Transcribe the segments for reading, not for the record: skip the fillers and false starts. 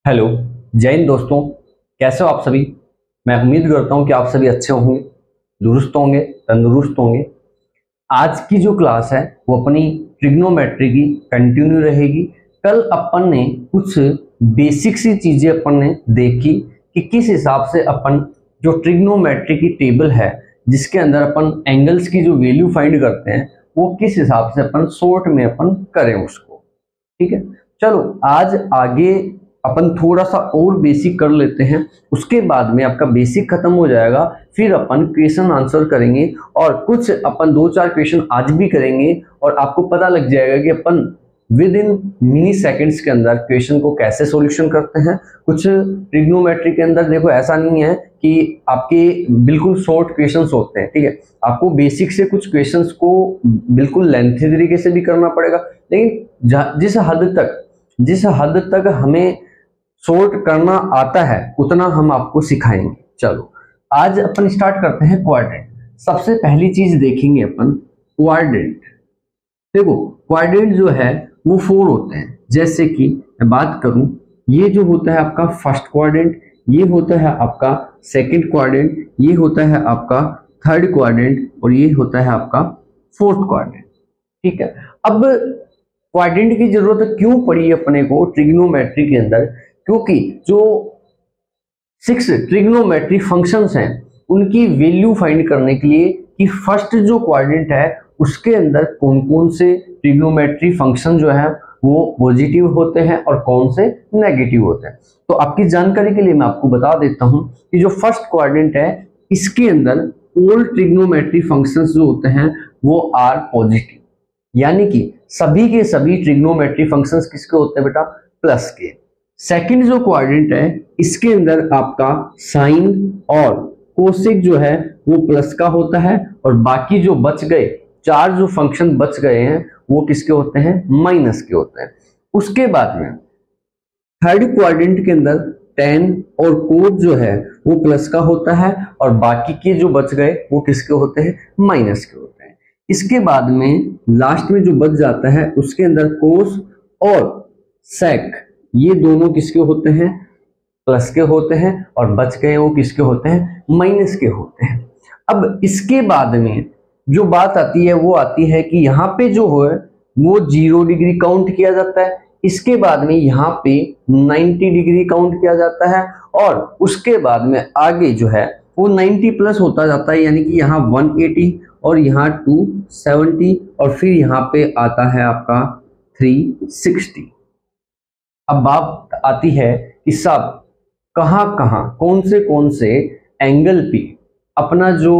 Hello, जय हिंद दोस्तों। कैसे हो आप सभी। मैं उम्मीद करता हूं कि आप सभी अच्छे होंगे, दुरुस्त होंगे, तंदुरुस्त होंगे। आज की जो क्लास है वो अपनी ट्रिग्नोमेट्री की कंटिन्यू रहेगी। कल अपन ने कुछ बेसिक सी चीजें अपन ने देखी कि किस हिसाब से अपन जो ट्रिग्नोमेट्री की टेबल है जिसके अंदर अपन एंगल्स की जो वैल्यू फाइंड करते हैं वो किस हिसाब से अपन शॉर्ट में अपन करें उसको। ठीक है, चलो आज आगे अपन थोड़ा सा और बेसिक कर लेते हैं। उसके बाद में आपका बेसिक खत्म हो जाएगा, फिर अपन क्वेश्चन आंसर करेंगे और कुछ अपन 2-4 क्वेश्चन आज भी करेंगे और आपको पता लग जाएगा कि अपन विद इन मिनी सेकेंड्स के अंदर क्वेश्चन को कैसे सॉल्यूशन करते हैं। कुछ ट्रिग्नोमेट्री के अंदर देखो ऐसा नहीं है कि आपके बिल्कुल शॉर्ट क्वेश्चंस होते हैं, ठीक है। आपको बेसिक से कुछ क्वेश्चंस को बिल्कुल लेंथी तरीके से भी करना पड़ेगा, लेकिन जिस हद तक हमें सॉर्ट करना आता है उतना हम आपको सिखाएंगे। चलो आज अपन स्टार्ट करते हैं क्वाड्रेंट। सबसे पहली चीज देखेंगे अपन क्वाड्रेंट। देखो क्वाड्रेंट जो है वो 4 होते हैं। जैसे कि मैं बात करूं, ये जो होता है आपका फर्स्ट क्वाड्रेंट, ये होता है आपका सेकंड क्वाड्रेंट, ये होता है आपका थर्ड क्वाड्रेंट और ये होता है आपका फोर्थ क्वाड्रेंट। ठीक है, अब क्वाड्रेंट की जरूरत क्यों पड़ी अपने को ट्रिग्नोमेट्री के अंदर, क्योंकि जो 6 ट्रिग्नोमेट्री फंक्शंस हैं उनकी वैल्यू फाइंड करने के लिए कि फर्स्ट जो क्वाड्रेंट है उसके अंदर कौन कौन से ट्रिग्नोमेट्री फंक्शन जो है वो पॉजिटिव होते हैं और कौन से नेगेटिव होते हैं। तो आपकी जानकारी के लिए मैं आपको बता देता हूं कि जो फर्स्ट क्वाड्रेंट है इसके अंदर ऑल ट्रिग्नोमेट्री फंक्शंस जो होते हैं वो आर पॉजिटिव, यानी कि सभी के सभी ट्रिग्नोमेट्री फंक्शंस किसके होते हैं बेटा, प्लस के। सेकंड जो क्वाड्रेंट है इसके अंदर आपका साइन और कोसेक जो है वो प्लस का होता है और बाकी जो बच गए 4 जो फंक्शन बच गए हैं वो किसके होते हैं, माइनस के होते हैं। उसके बाद में थर्ड क्वाड्रेंट के अंदर टेन और कोट जो है वो प्लस का होता है और बाकी के जो बच गए वो किसके होते हैं, माइनस के होते हैं। इसके बाद में लास्ट में जो बच जाता है उसके अंदर कोस और सेक ये दोनों किसके होते हैं, प्लस के होते हैं और बच गए वो किसके होते हैं, माइनस के होते हैं। अब इसके बाद में जो बात आती है वो आती है कि यहाँ पे जो है वो 0 डिग्री काउंट किया जाता है। इसके बाद में यहाँ पे 90 डिग्री काउंट किया जाता है और उसके बाद में आगे जो है वो 90 प्लस होता जाता है, यानी कि यहाँ 180 और यहाँ 270 और फिर यहाँ पे आता है आपका 360। अब बात आती है कि सब कहाँ कौन से एंगल पे अपना जो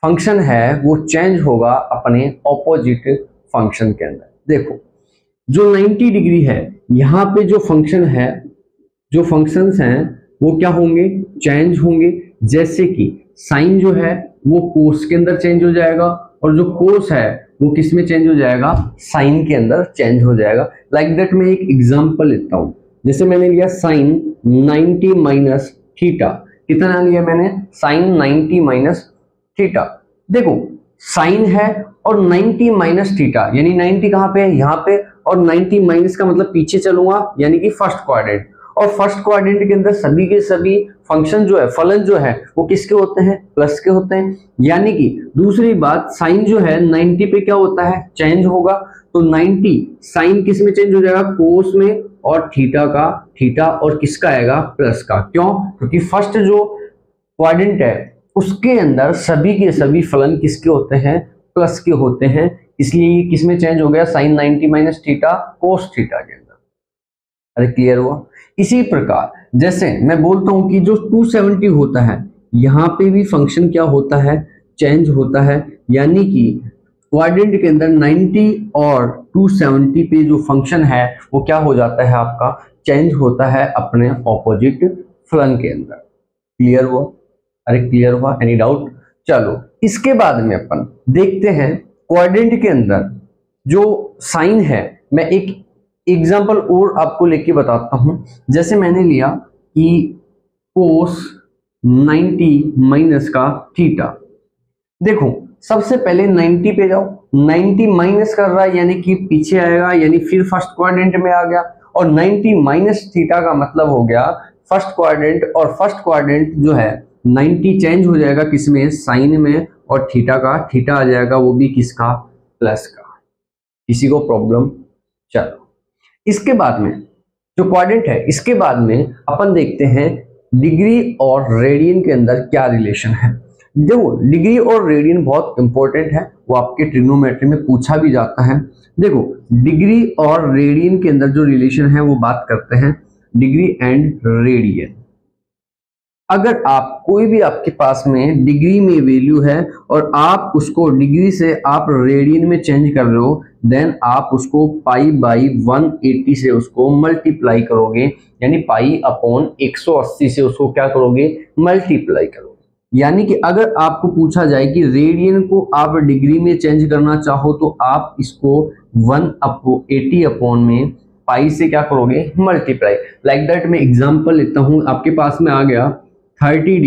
फंक्शन है वो चेंज होगा अपने ऑपोजिट फंक्शन के अंदर। देखो जो 90 डिग्री है यहाँ पे जो फंक्शन है, जो फंक्शंस हैं वो क्या होंगे, चेंज होंगे। जैसे कि साइन जो है वो कोस के अंदर चेंज हो जाएगा और जो कोस है वो किस में चेंज हो जाएगा, साइन के अंदर चेंज हो जाएगा। लाइक दैट मैं एक एग्जांपल लेता हूं। जैसे मैंने लिया साइन 90 माइनस थीटा। कितना लिया मैंने, साइन 90 माइनस थीटा। देखो साइन है और 90 माइनस थीटा, यानी 90 कहाँ पे है, यहाँ पे, और 90 माइनस का मतलब पीछे चलूंगा यानी कि फर्स्ट क्वाड्रेंट। और फर्स्ट क्वाड्रेंट के अंदर सभी के सभी फंक्शन जो है, फलन जो है वो किसके होते हैं, प्लस के होते हैं। यानी कि दूसरी बात साइन जो है 90 पे क्या होता है, चेंज होगा। तो 90 साइन किस में चेंज हो जाएगा, कोस में, और थीटा का थीटा और किसका आएगा, प्लस का। क्यों, क्योंकि फर्स्ट जो क्वाड्रेंट है उसके अंदर सभी के सभी फलन किसके होते हैं, प्लस के होते हैं। इसलिए ये किस में चेंज हो गया, sine 90 minus theta cos theta के अंदर। अरे क्लियर हुआ। इसी प्रकार जैसे मैं बोलता हूं कि जो 270 होता है यहाँ पे भी फंक्शन क्या होता है, चेंज होता है। यानी कि क्वाड्रेंट के अंदर 90 और 270 पे जो फंक्शन है वो क्या हो जाता है, आपका चेंज होता है अपने ऑपोजिट फलन के अंदर। क्लियर हुआ, अरे क्लियर हुआ, एनी डाउट। चलो इसके बाद में अपन देखते हैं क्वाड्रेंट के अंदर जो साइन है। मैं एक एग्जाम्पल और आपको लेके बताता हूं। जैसे मैंने लिया कि कोस 90 माइनस का थीटा। देखो सबसे पहले 90 पे जाओ, 90 माइनस कर रहा है यानी कि पीछे आएगा, यानी फिर फर्स्ट क्वाड्रेंट में आ गया। और 90 माइनस थीटा का मतलब हो गया फर्स्ट क्वाड्रेंट, और फर्स्ट क्वाड्रेंट जो है 90 चेंज हो जाएगा किसमें, साइन में, और थीटा का थीटा आ जाएगा वो भी किसका, प्लस का। किसी को प्रॉब्लम? चलो इसके बाद में जो क्वाड्रेंट है, इसके बाद में अपन देखते हैं डिग्री और रेडियन के अंदर क्या रिलेशन है। देखो डिग्री और रेडियन बहुत इंपॉर्टेंट है, वो आपके ट्रिग्नोमेट्री में पूछा भी जाता है। देखो डिग्री और रेडियन के अंदर जो रिलेशन है वो बात करते हैं डिग्री एंड रेडियन। अगर आप कोई भी आपके पास में डिग्री में वैल्यू है और आप उसको डिग्री से आप रेडियन में चेंज कर रहे हो, देन आप उसको पाई बाई 180 से उसको मल्टीप्लाई करोगे, यानी पाई अपॉन 180 से उसको क्या करोगे, मल्टीप्लाई करोगे। यानी कि अगर आपको पूछा जाए कि रेडियन को आप डिग्री में चेंज करना चाहो तो आप इसको 180 अपॉन में पाई से क्या करोगे, मल्टीप्लाई। लाइक दैट मैं एग्जांपल लेता हूं, आपके पास में आ गया 30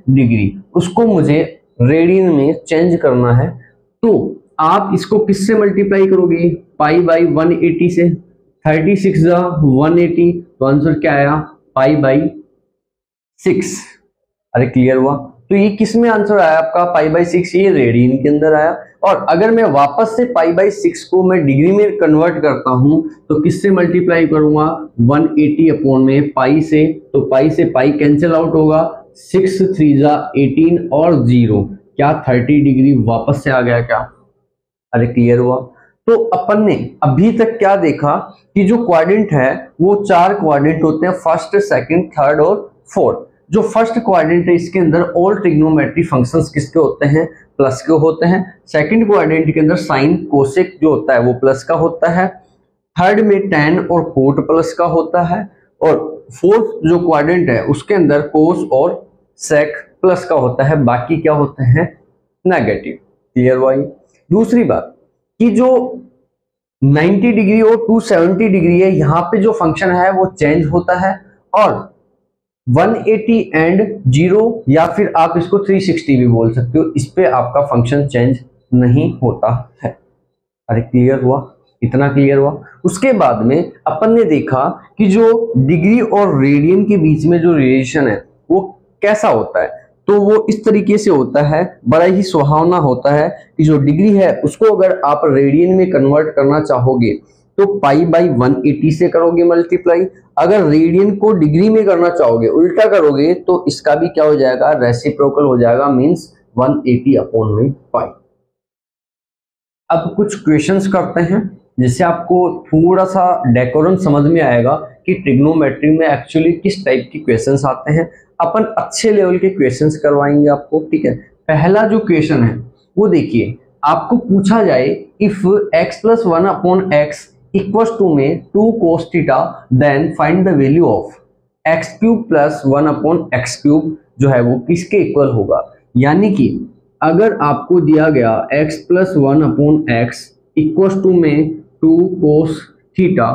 डिग्री, उसको मुझे रेडियन में चेंज करना है, तो आप इसको किससे मल्टीप्लाई करोगे, पाई बाई 180 से। 36 जा 180, तो आंसर क्या आया, पाई बाई 6। अरे क्लियर हुआ? तो ये किस में आंसर आया आपका, पाई बाई 6, ये रेडियन के अंदर आया। और अगर मैं वापस से पाई बाई 6 को मैं डिग्री में कन्वर्ट करता हूं तो किससे मल्टीप्लाई करूंगा, 180 अपॉन में पाई से, तो पाई से पाई कैंसिल आउट होगा, 6 3 जा 18 और 0, क्या 30 डिग्री वापस से आ गया क्या? अरे क्लियर हुआ? तो अपन ने अभी तक क्या देखा कि जो क्वाड्रेंट है वो 4 क्वाड्रेंट होते हैं, फर्स्ट, सेकंड, थर्ड और फोर्थ। जो फर्स्ट क्वाड्रेंट है इसके अंदर ऑल ट्रिग्नोमेट्री फंक्शंस किसके होते हैं, प्लस के होते हैं। सेकंड क्वाड्रेंट के अंदर साइन कोसेक जो होता है वो प्लस का होता है। थर्ड में tan और कोट प्लस का होता है। और फोर्थ जो क्वाड्रेंट है उसके अंदर कोस और सेक प्लस का होता है, बाकी क्या होते हैं, नेगेटिव। क्लियर हुआ? दूसरी बात कि जो 90 डिग्री और 270 डिग्री है, यहाँ पे जो फंक्शन है वो चेंज होता है, और 180 एंड 0 या फिर आप इसको 360 भी बोल सकते हो, इस पे आपका फंक्शन चेंज नहीं होता है। अरे क्लियर हुआ? इतना क्लियर हुआ? उसके बाद में अपन ने देखा कि जो डिग्री और रेडियन के बीच में जो रिलेशन है वो कैसा होता है, तो वो इस तरीके से होता है, बड़ा ही सुहावना होता है कि जो डिग्री है उसको अगर आप रेडियन में कन्वर्ट करना चाहोगे तो पाई बाई 180 से करोगे मल्टीप्लाई। अगर रेडियन को डिग्री में करना चाहोगे, उल्टा करोगे, तो इसका भी क्या हो जाएगा, रेसिप्रोकल हो जाएगा, मींस 180 अपॉन में पाई। अब कुछ क्वेश्चंस करते हैं जिससे आपको थोड़ा सा डेकोरम समझ में आएगा कि ट्रिग्नोमेट्री में एक्चुअली किस टाइप की क्वेश्चंस आते हैं। अपन अच्छे लेवल के क्वेश्चंस करवाएंगे आपको, ठीक है। पहला जो क्वेश्चन है वो देखिए, आपको पूछा जाए if x plus 1 upon x equals to में 2 cos theta, then find the value of x cube plus 1 upon x cube जो है वो किसके इक्वल होगा। यानी कि अगर आपको दिया गया x plus 1 upon x equals to में 2 cos थीटा,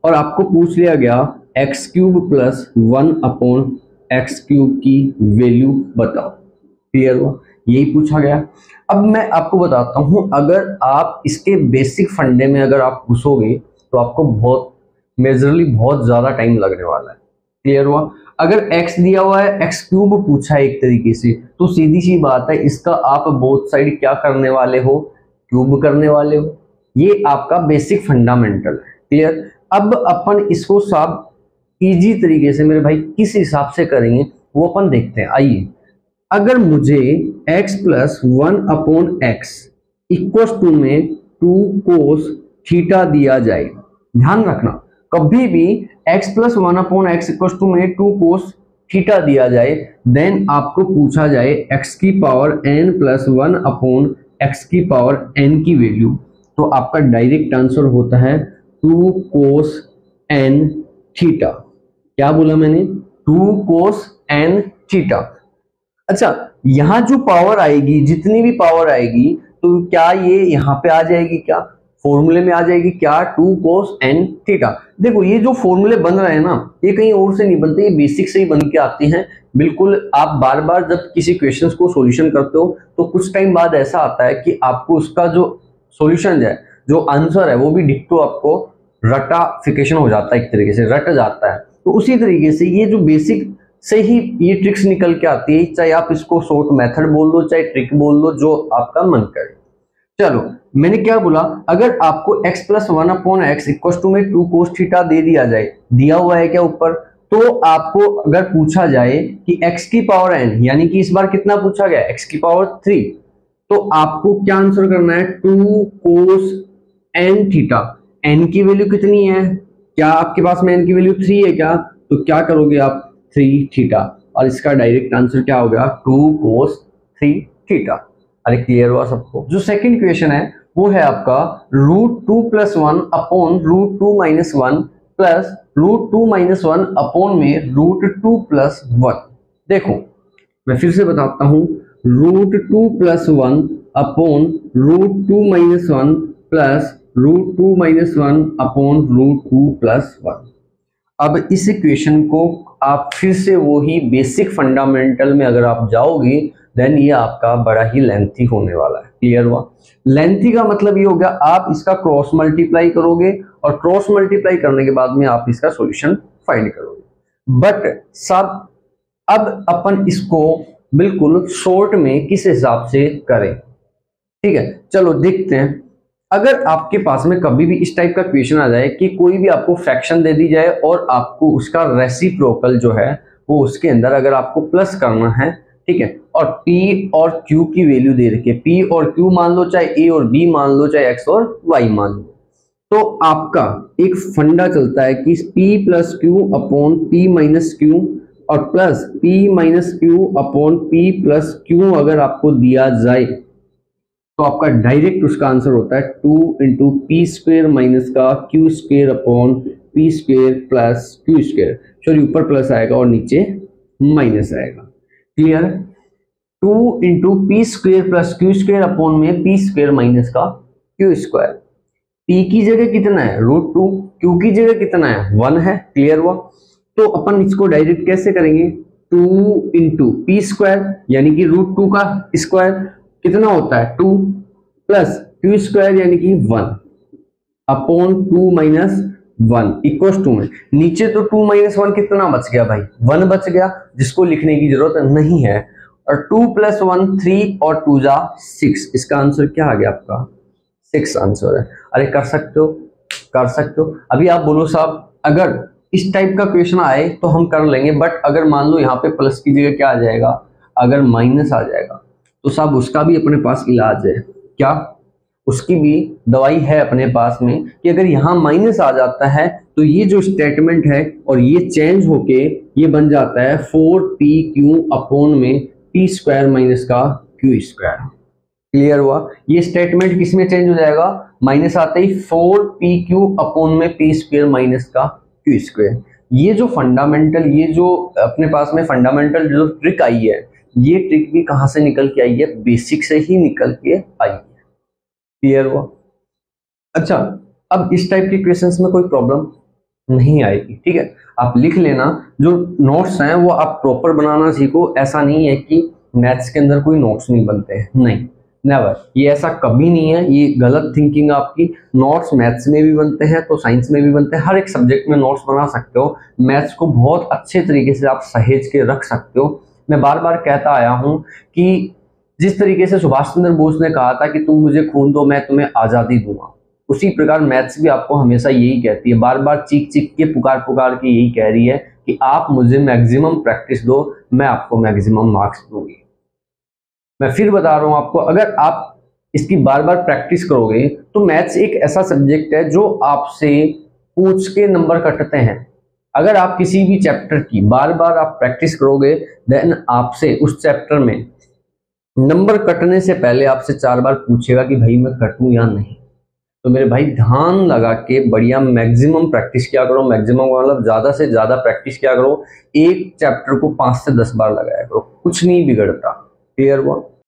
और आपको पूछ लिया गया x cube plus 1 upon x cube की वैल्यू बताओ। क्लियर हुआ? यही पूछा गया। अब मैं आपको बताता हूं, अगर आप इसके बेसिक फंडे में अगर आप घुसोगे तो आपको बहुत मेजरली बहुत ज्यादा टाइम लगने वाला है। क्लियर हुआ? अगर x दिया हुआ है, x क्यूब पूछा है एक तरीके से, तो सीधी सी बात है इसका आप बोथ साइड क्या करने वाले हो, क्यूब करने वाले हो। ये आपका बेसिक फंडामेंटल है। क्लियर? अब अपन इसको सब इजी तरीके से मेरे भाई किस हिसाब से करेंगे वो अपन देखते हैं। आइए, अगर मुझे x plus 1 upon x equals to में 2 cos थीटा दिया जाए, ध्यान रखना कभी भी x plus 1 upon x equals to में 2 cos थीटा दिया जाए, देन आपको पूछा जाए x की power n plus 1 upon x की पावर n की वैल्यू, तो आपका डायरेक्ट आंसर होता है 2 cos n थीटा। क्या बोला मैंने? 2 cos n थीटा। अच्छा, यहां जो पावर आएगी, जितनी भी पावर आएगी, तो क्या ये यहां पे आ जाएगी, क्या फॉर्मूले में आ जाएगी क्या, 2 cos n थीटा। देखो ये जो फॉर्मूले बन रहे हैं ना, ये कहीं और से नहीं बनते, ये बेसिक से ही बन के आते हैं। बिल्कुल आप बार बार जब किसी क्वेश्चंस को सॉल्यूशन करते हो तो कुछ टाइम बाद ऐसा आता है कि आपको उसका जो सॉल्यूशन है, जो आंसर है, वो भी डिट्टो आपको रटाफिकेशन हो जाता है, एक तरीके से रट जाता है। तो उसी तरीके से ये जो बेसिक से ही ये ट्रिक्स निकल के आती है, चाहे आप इसको शॉर्ट मेथड बोल लो चाहे ट्रिक बोल लो, जो आपका मन करे। चलो मैंने क्या बोला, अगर आपको x plus 1/x equal to में 2 cos थीटा दे दिया जाए, दिया हुआ है क्या ऊपर, तो आपको अगर पूछा जाए कि x की पावर n, यानी कि इस बार कितना पूछा गया, x की पावर 3, तो आपको क्या आंसर करना है, 2 cos n थीटा। n की वैल्यू कितनी है, क्या आपके पास में n की वैल्यू 3 है क्या, तो क्या करोगे आप 3 थीटा, और इसका डायरेक्ट आंसर क्या हो गया, 2 cos 3 थीटा। अरे क्लियर हुआ सबको। जो सेकंड क्वेश्चन है वो है आपका √2 + 1 अपॉन √2 - 1 प्लस √2 - 1 अपॉन में √2 + 1। देखो मैं फिर से बताता हूं, √2 + 1 अपॉन √2 - 1 प्लस √2 - 1 अपॉन √2 + 1। अब इस इक्वेशन को आप फिर से वही बेसिक फंडामेंटल में अगर आप जाओगे, देन ये आपका बड़ा ही लेंथी होने वाला है। क्लियर हुआ। लेंथी का मतलब ये हो गया, आप इसका क्रॉस मल्टीप्लाई करोगे और क्रॉस मल्टीप्लाई करने के बाद में आप इसका सॉल्यूशन फाइंड करोगे। बट सब अब अपन इसको बिल्कुल शॉर्ट में किस हिसाब से करें, ठीक है, चलो देखते हैं। अगर आपके पास में कभी भी इस टाइप का क्वेश्चन आ जाए कि कोई भी आपको फ्रैक्शन दे दी जाए और आपको उसका रेसिप्रोकल जो है वो उसके अंदर अगर आपको प्लस करना है, ठीक है, और p और q की वैल्यू दे रखी है, p और q मान लो, चाहे a और b मान लो, चाहे x और y मान लो, तो आपका एक फंडा चलता है कि p + q upon p - q और plus p - q upon p + q अगर आपको दिया जाए तो आपका डायरेक्ट उसका आंसर होता है 2 × p² माइनस का q² upon p² plus q²। Sorry ऊपर प्लस आएगा और नीचे माइनस आएगा। Clear. 2 × p² plus q² upon में p² माइनस का q²। p की जगह कितना है √2, q की जगह कितना है 1 है। क्लियर हुआ। तो अपन इसको डायरेक्ट कैसे करेंगे, 2 × p² यानी कि √2 का स्क्वायर कितना होता है 2 प्लस q² यानी कि 1 अपॉन 2 - 1 इक्वल टू में नीचे तो 2 - 1 कितना बच गया भाई, 1 बच गया, जिसको लिखने की जरूरत नहीं है। और 2 + 1 3 और 2 जा 6, इसका आंसर क्या आ गया आपका 6 आंसर है। अरे कर सकते हो, कर सकते हो। अभी आप बोलो साहब अगर इस टाइप का क्वेश्चन आए तो हम कर लेंगे, बट अगर मान लो यहाँ पे प्लस की जगह क्या आ जाएगा, अगर माइनस आ जाएगा तो साहब उसका भी अपने पास इलाज है। क्या, उसकी भी दवाई है अपने पास में कि अगर यहाँ माइनस आ जाता है तो ये जो स्टेटमेंट है और ये चेंज होके ये बन जाता है 4pq अपॉन में p² माइनस का q²। क्लियर हुआ। ये स्टेटमेंट किस में चेंज हो जाएगा, माइनस आते ही 4pq अपॉन में p² माइनस का q²। ये जो फंडामेंटल, ये जो अपने पास में फंडामेंटल जो ट्रिक आई है, ये ट्रिक भी कहां से निकल के आई है, बेसिक से ही निकल के आई है। क्लियर हुआ। अच्छा, अब इस टाइप के क्वेश्चंस में कोई प्रॉब्लम नहीं आएगी, ठीक है। आप लिख लेना, जो नोट्स हैं वो आप प्रॉपर बनाना सीखो। ऐसा नहीं है कि मैथ्स के अंदर कोई नोट्स नहीं बनते हैं, नहीं, नेवर, ये ऐसा कभी नहीं है, ये गलत थिंकिंग आपकी। नोट्स मैथ्स में भी बनते हैं तो साइंस में भी बनते हैं, हर एक सब्जेक्ट में नोट्स बना सकते हो। मैथ्स को बहुत अच्छे तरीके से आप सहेज के रख सकते हो। मैं बार बार कहता आया हूं कि जिस तरीके से सुभाष चंद्र बोस ने कहा था कि तुम मुझे खून दो मैं तुम्हें आज़ादी दूंगा, उसी प्रकार मैथ्स भी आपको हमेशा यही कहती है, बार बार चीख चीख के पुकार पुकार के यही कह रही है कि आप मुझे मैक्सिमम प्रैक्टिस दो, मैं आपको मैक्सिमम मार्क्स दूंगी। मैं फिर बता रहा हूं आपको, अगर आप इसकी बार बार प्रैक्टिस करोगे तो मैथ्स एक ऐसा सब्जेक्ट है जो आपसे पूछ के नंबर कटते हैं। अगर आप किसी भी चैप्टर की बार बार आप प्रैक्टिस करोगे, देन आपसे उस चैप्टर में नंबर कटने से पहले आपसे 4 बार पूछेगा कि भाई मैं कटूं या नहीं। तो मेरे भाई ध्यान लगा के बढ़िया मैक्सिमम प्रैक्टिस किया करो, मैक्सिमम मतलब ज्यादा से ज्यादा प्रैक्टिस किया करो। एक चैप्टर को 5 से 10 बार लगाया करो, कुछ नहीं बिगड़ता। क्लियर हुआ।